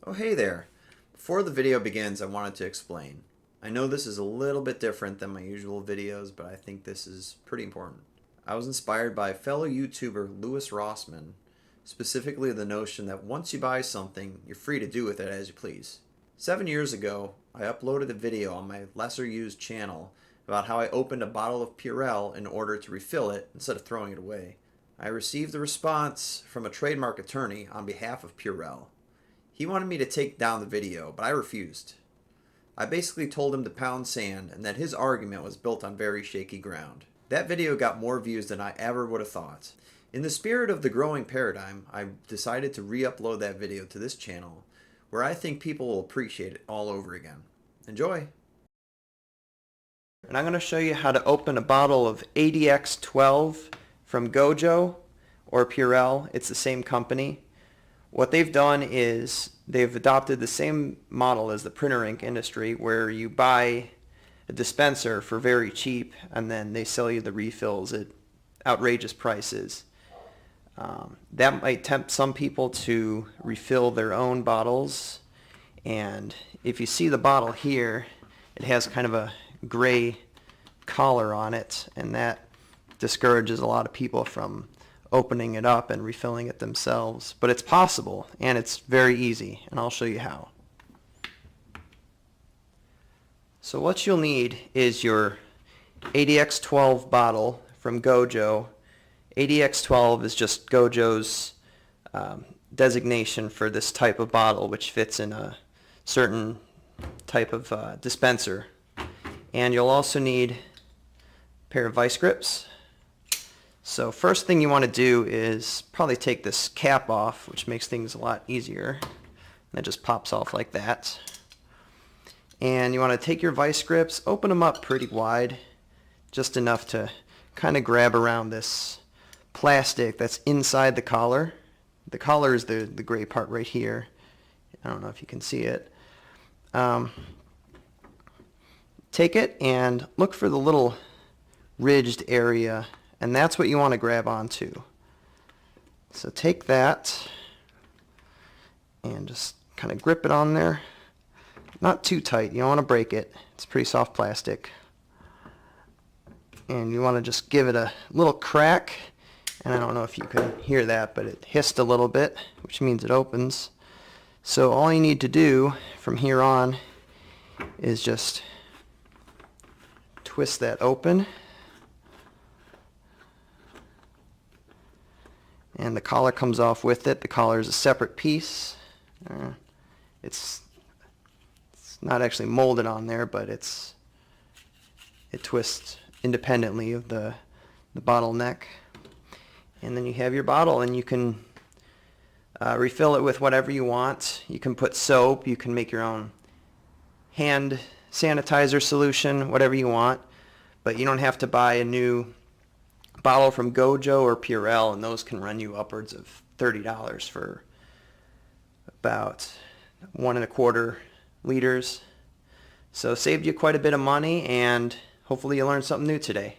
Oh, hey there. Before the video begins, I wanted to explain. I know this is a little bit different than my usual videos, but I think this is pretty important. I was inspired by fellow YouTuber Louis Rossman, specifically the notion that once you buy something, you're free to do with it as you please. 7 years ago, I uploaded a video on my lesser used channel about how I opened a bottle of Purell in order to refill it instead of throwing it away. I received a response from a trademark attorney on behalf of Purell. He wanted me to take down the video, but I refused. I basically told him to pound sand and that his argument was built on very shaky ground. That video got more views than I ever would have thought. In the spirit of the growing paradigm, I decided to re-upload that video to this channel, where I think people will appreciate it all over again. Enjoy! And I'm going to show you how to open a bottle of ADX12 from Gojo or Purell. It's the same company. What they've done is they've adopted the same model as the printer ink industry, where you buy a dispenser for very cheap and then they sell you the refills at outrageous prices. That might tempt some people to refill their own bottles, and if you see the bottle here, it has kind of a gray collar on it, and that discourages a lot of people from opening it up and refilling it themselves. But it's possible, and it's very easy, and I'll show you how. So what you'll need is your ADX12 bottle from Gojo. ADX12 is just Gojo's designation for this type of bottle, which fits in a certain type of dispenser. And you'll also need a pair of vice grips. So first thing you want to do is probably take this cap off, which makes things a lot easier. And it just pops off like that. And you want to take your vice grips, open them up pretty wide, just enough to kind of grab around this plastic that's inside the collar. The collar is the gray part right here. I don't know if you can see it. Take it and look for the little ridged area, and that's what you want to grab onto. So take that and just kind of grip it on there. Not too tight, you don't want to break it. It's pretty soft plastic. And you want to just give it a little crack, and I don't know if you can hear that, but it hissed a little bit, which means it opens. So all you need to do from here on is just twist that open, and the collar comes off with it. The collar is a separate piece. It's not actually molded on there, but it twists independently of the bottleneck. And then you have your bottle, and you can refill it with whatever you want. You can put soap, you can make your own hand sanitizer solution, whatever you want, but you don't have to buy a new bottle from Gojo or Purell, and those can run you upwards of $30 for about 1.25 liters. So saved you quite a bit of money, and hopefully you learned something new today.